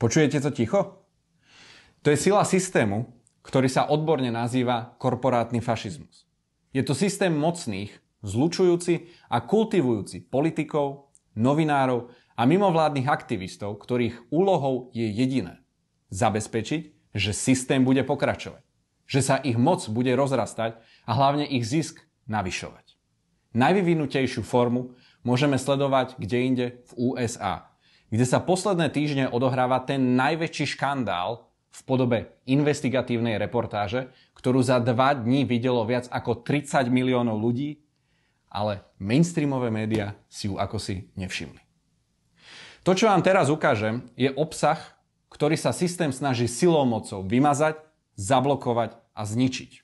Počujete to ticho? To je sila systému, ktorý sa odborne nazýva korporátny fašizmus. Je to systém mocných, zlučujúci a kultivujúci politikov, novinárov a mimovládnych aktivistov, ktorých úlohou je jediné: zabezpečiť, že systém bude pokračovať, že sa ich moc bude rozrastať a hlavne ich zisk navyšovať. Najvyvinutejšiu formu môžeme sledovať kde inde v USA, kde sa posledné týždne odohráva ten najväčší škandál v podobe investigatívnej reportáže, ktorú za 2 dní videlo viac ako 30 miliónov ľudí, ale mainstreamové médiá si ju akosi nevšimli. To, čo vám teraz ukážem, je obsah, ktorý sa systém snaží silou mocou vymazať, zablokovať a zničiť.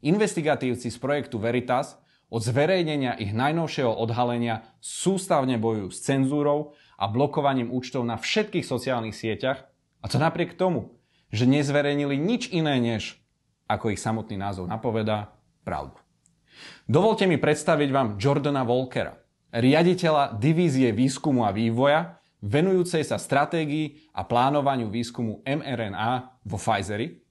Investigatívci z projektu Veritas od zverejnenia ich najnovšieho odhalenia sústavne bojujú s cenzúrou a blokovaním účtov na všetkých sociálnych sieťach, a to napriek tomu, že nezverejnili nič iné než, ako ich samotný názov napovedá, pravdu. Dovolte mi predstaviť vám Jordana Walkera, riaditeľa divízie výskumu a vývoja, venujúcej sa stratégii a plánovaniu výskumu mRNA vo Pfizeri,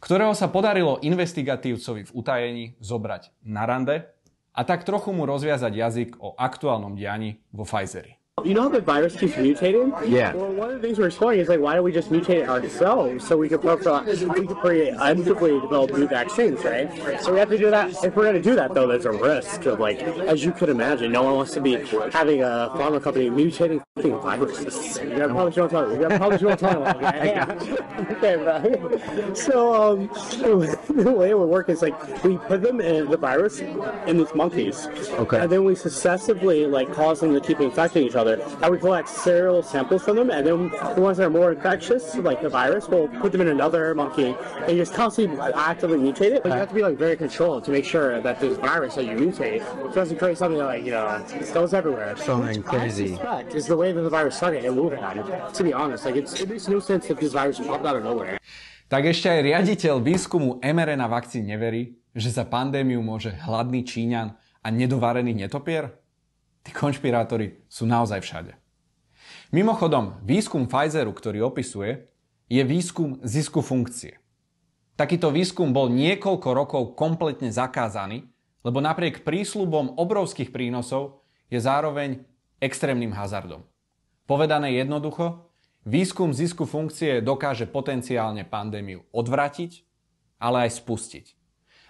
ktorého sa podarilo investigatívcovi v utajení zobrať na rande a tak trochu mu rozviazať jazyk o aktuálnom dianí vo Pfizeri. You know how the virus keeps mutating? Yeah. Well, one of the things we're exploring is why don't we just mutate it ourselves so we can preemptively develop new vaccines, right? So we have to do that. If we're going to do that, though, there's a risk of as you could imagine, no one wants to be having a pharma company mutating viruses. You probably shouldn't tell me. Okay, bro. So the way it would work is we put them in the virus in these monkeys, okay, and then we successively cause them to keep infecting each other. And we collect serial samples from them, and then the ones that are more infectious, like the virus, we'll put them in another monkey and just constantly actively mutate it. But you have to be very controlled to make sure that this virus that you mutate doesn't create something that it goes everywhere. Something crazy. Is the way that the virus started and moving on it. To be honest, it makes no sense if this virus popped out of nowhere. Tak ešte aj riaditeľ výskumu mRNA vakcín neverí, že za pandémiu môže hladný Číňan a nedovarený netopier? Tí konšpirátori sú naozaj všade. Mimochodom, výskum Pfizeru, ktorý opisuje, je výskum zisku funkcie. Takýto výskum bol niekoľko rokov kompletne zakázaný, lebo napriek prísľubom obrovských prínosov je zároveň extrémnym hazardom. Povedané jednoducho, výskum zisku funkcie dokáže potenciálne pandémiu odvratiť, ale aj spustiť.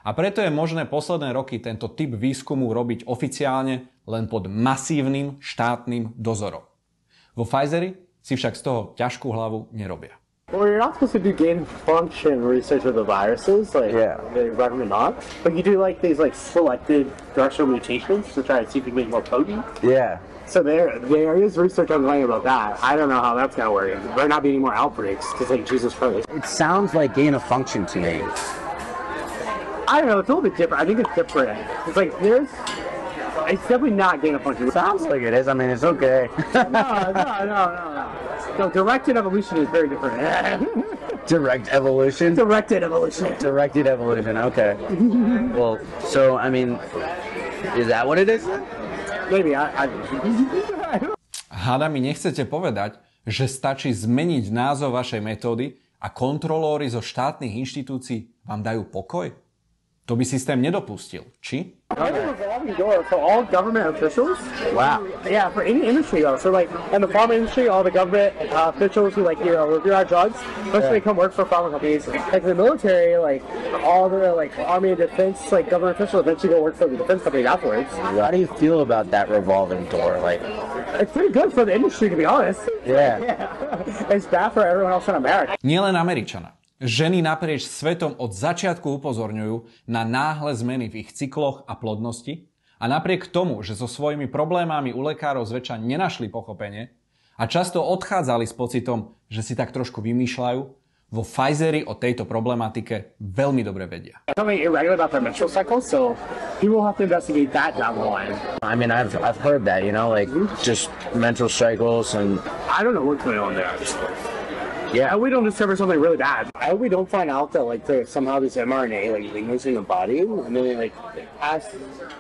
A preto je možné posledné roky tento typ výskumu robiť oficiálne len pod masívnym štátnym dozorom. Vo Pfizeri si však z toho ťažkú hlavu nerobia. Well, you're not supposed to do gain function research with the viruses, they recommend not. But you do these selected directional mutations to try to see if you can make more potent. Yeah. So there is research ongoing about that. I don't know how that's gonna work. There might not be any more outbreaks because Jesus Christ. It sounds like gain of function to me. I don't know. It's a little bit different. I think it's different. It's it's definitely not gain of function. Sounds like it is. I mean, it's okay. No, directed evolution is very different. Direct evolution? Directed evolution. Directed evolution, okay. Well, so, I mean, is that what it is? Maybe. Háda mi nechcete povedať, že stačí zmeniť názov vašej metódy a kontrolóri zo štátnych inštitúcií vám dajú pokoj? To by systém nedopustil, či? For all government officials. Wow. Yeah, for any industry though. So in the pharma industry, all the government officials who review our drugs, mostly come work for pharma companies. In the military, all the army and defense, government officials eventually go work for the defense companies afterwards. How do you feel about that revolving door? It's pretty good for the industry, to be honest. Yeah. It's bad for everyone else in America. Nielen Američana. Ženy naprieč svetom od začiatku upozorňujú na náhle zmeny v ich cykloch a plodnosti a napriek tomu, že so svojimi problémami u lekárov zväčša nenašli pochopenie a často odchádzali s pocitom, že si tak trošku vymýšľajú, vo Pfizeri o tejto problematike veľmi dobre vedia. Something irregular about their menstrual cycle, so people have to investigate that down the line. I mean, I've heard that, just menstrual cycles and... I don't know what's going on there. Yeah. And we don't discover something really bad. I hope we don't find out that like somehow this mRNA like lingers in the body, and then it has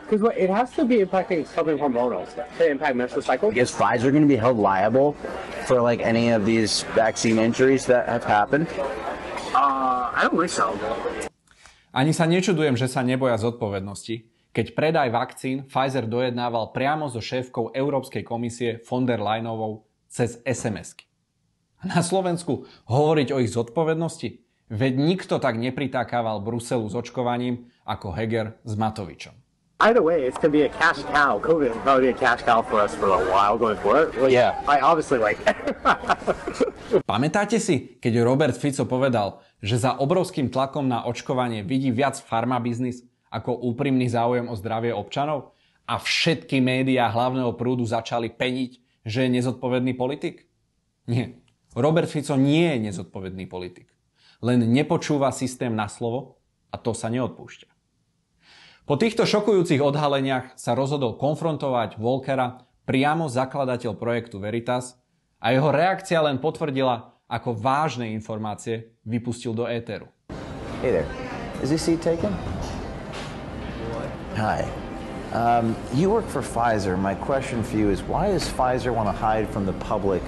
because it has to be impacting something hormonal to impact menstrual cycle. Is Pfizer going to be held liable for like any of these vaccine injuries that have happened? I don't think so. Ani sa nečudujem, že sa neboja zodpovednosti, keď predaj vakcín Pfizer dojednával priamo so šéfkou Európskej komisie von der Leyenovou cez SMS-ky. Na Slovensku hovoriť o ich zodpovednosti? Veď nikto tak nepritákával Bruselu s očkovaním ako Heger s Matovičom. Either way, it's going to be a cash cow. COVID will probably be a cash cow for us for a while going forward. Like, Yeah. I obviously like Pamätáte si, keď Robert Fico povedal, že za obrovským tlakom na očkovanie vidí viac farmabiznis ako úprimný záujem o zdravie občanov? A všetky médiá hlavného prúdu začali peniť, že je nezodpovedný politik? Nie. Robert Fico nie je nezodpovedný politik. Len nepočúva systém na slovo a to sa neodpúšťa. Po týchto šokujúcich odhaleniach sa rozhodol konfrontovať Volkera priamo zakladateľ projektu Veritas a jeho reakcia len potvrdila, ako vážne informácie vypustil do éteru. Hey there. Is this seat taken? Hi. You work for Pfizer. My question for you is, why does Pfizer want to hide from the public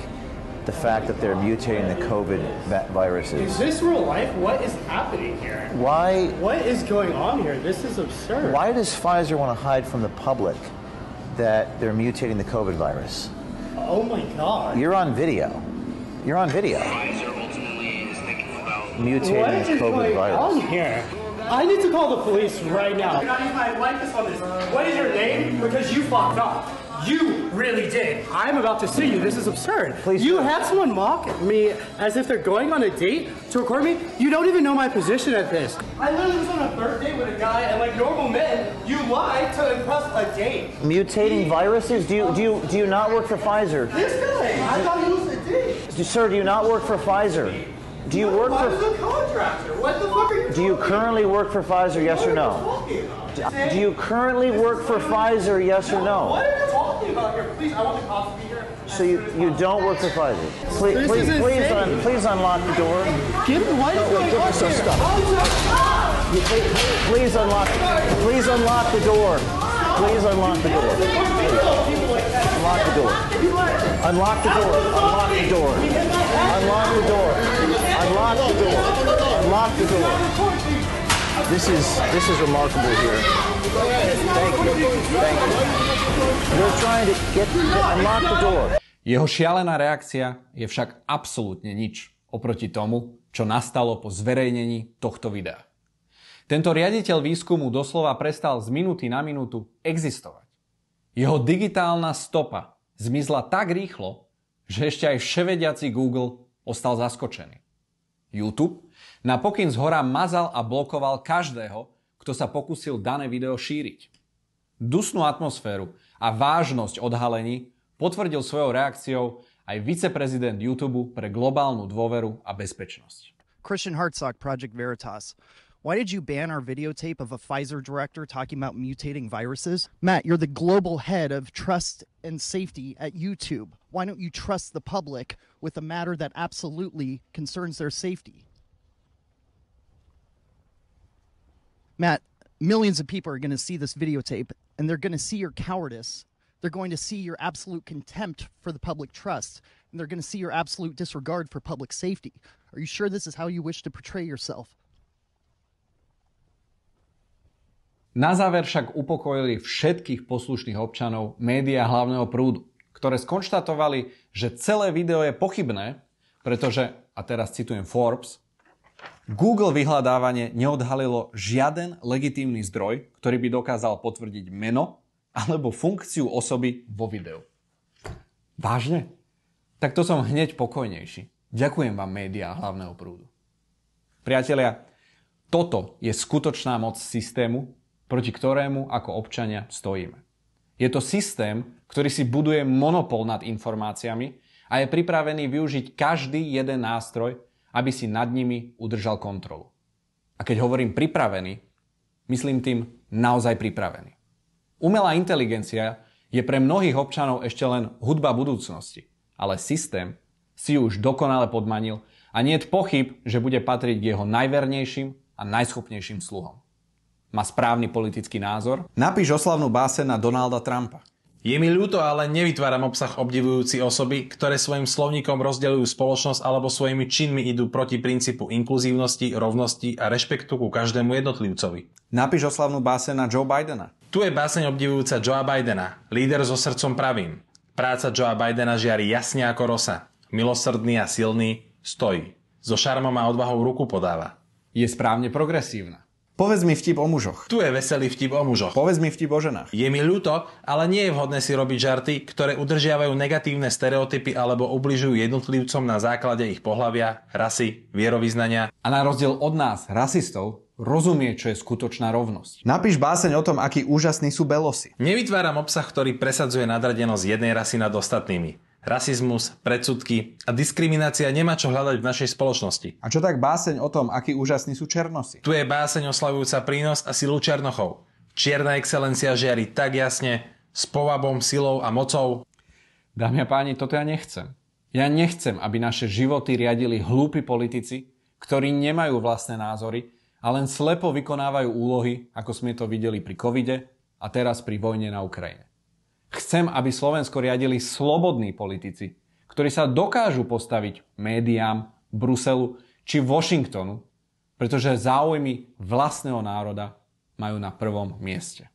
the fact that they're mutating the COVID viruses? Is this real life? What is happening here? Why What is going on here? This is absurd. does Pfizer want to hide from the public that they're mutating the COVID virus? Oh my god. You're on video. You're on video. Mutating What the is COVID going on virus. here? I need to call the police right now. I need my likeness on this. What is your name? Because you fucked up. You really did. I'm about to sue you. This is absurd. Please You don't. had someone mock me as if they're going on a date to record me. You don't even know my position at this. I literally was on a third date with a guy, and like normal men, you lie to impress a date. Mutating viruses? Do you not work for Pfizer? This guy, I thought he was a date. Sir, do you not work for Pfizer? Do you work Why for is a contractor? What the fuck are you Do you talking currently work for Pfizer, yes or no? Do you currently work for Pfizer, yes or no? What are you talking about here? Please, I want the cops to be here. So you don't work for Pfizer. Please, This please, is please, insane. please unlock the door. Give me, what is going give on us some here? stuff. Please unlock the door. Please unlock the door. Unlock the door. Unlock the door. Unlock the door. Unlock the door. Unlock the door. Unlock the door. This is remarkable here. Thank you. Thank you. You're trying to unlock the door. Jeho šialená reakcia je však absolútne nič oproti tomu, čo nastalo po zverejnení tohto videa. Tento riaditeľ výskumu doslova prestal z minúty na minútu existovať. Jeho digitálna stopa zmizla tak rýchlo, že ešte aj vševediaci Google ostal zaskočený. YouTube na pokyn zhora mazal a blokoval každého, kto sa pokúsil dané video šíriť. Dusnú atmosféru a vážnosť odhalení potvrdil svojou reakciou aj viceprezident YouTube pre globálnu dôveru a bezpečnosť. Christian Hartsock, Project Veritas. Why did you ban our videotape of a Pfizer director talking about mutating viruses? Matt, you're the global head of trust and safety at YouTube. Why don't you trust the public with a matter that absolutely concerns their safety? Matt, millions of people are going to see this videotape, and they're going to see your cowardice. They're going to see your absolute contempt for the public trust, and they're going to see your absolute disregard for public safety. Are you sure this is how you wish to portray yourself? Na záver však upokojili všetkých poslušných občanov médiá hlavného prúdu, ktoré skonštatovali, že celé video je pochybné, pretože, a teraz citujem Forbes, Google vyhľadávanie neodhalilo žiaden legitímny zdroj, ktorý by dokázal potvrdiť meno alebo funkciu osoby vo videu. Vážne? Tak to som hneď pokojnejší. Ďakujem vám médiá hlavného prúdu. Priatelia, toto je skutočná moc systému, proti ktorému ako občania stojíme. Je to systém, ktorý si buduje monopol nad informáciami a je pripravený využiť každý jeden nástroj, aby si nad nimi udržal kontrolu. A keď hovorím pripravený, myslím tým naozaj pripravený. Umelá inteligencia je pre mnohých občanov ešte len hudba budúcnosti, ale systém si už dokonale podmanil a nie je pochyb, že bude patriť k jeho najvernejším a najschopnejším sluhom. Má správny politický názor? Napíš oslavnú báseň na Donalda Trumpa. Je mi ľúto, ale nevytváram obsah obdivujúci osoby, ktoré svojim slovníkom rozdeľujú spoločnosť alebo svojimi činmi idú proti princípu inkluzívnosti, rovnosti a rešpektu ku každému jednotlivcovi. Napíš oslavnú báseň na Joe Bidena. Tu je báseň obdivujúca Joea Bidena, líder so srdcom pravým. Práca Joea Bidena žiari jasne ako rosa. Milosrdný a silný, stojí. So šarmom a odvahou ruku podáva. Je správne progresívna. Povedz mi vtip o mužoch. Tu je veselý vtip o mužoch. Povedz mi vtip o ženách. Je mi ľúto, ale nie je vhodné si robiť žarty, ktoré udržiavajú negatívne stereotypy alebo ubližujú jednotlivcom na základe ich pohlavia, rasy, vierovyznania. A na rozdiel od nás, rasistov, rozumie, čo je skutočná rovnosť. Napíš báseň o tom, akí úžasní sú belosi. Nevytváram obsah, ktorý presadzuje nadradenosť jednej rasy nad ostatnými. Rasizmus, predsudky a diskriminácia nemá čo hľadať v našej spoločnosti. A čo tak báseň o tom, akí úžasní sú černosi? Tu je báseň oslavujúca prínos a silu černochov. Čierna excelencia žiari tak jasne, s povabom, silou a mocou. Dámy a páni, toto ja nechcem. Ja nechcem, aby naše životy riadili hlúpi politici, ktorí nemajú vlastné názory a len slepo vykonávajú úlohy, ako sme to videli pri covide a teraz pri vojne na Ukrajine. Chcem, aby Slovensko riadili slobodní politici, ktorí sa dokážu postaviť médiám, Bruselu či Washingtonu, pretože záujmy vlastného národa majú na prvom mieste.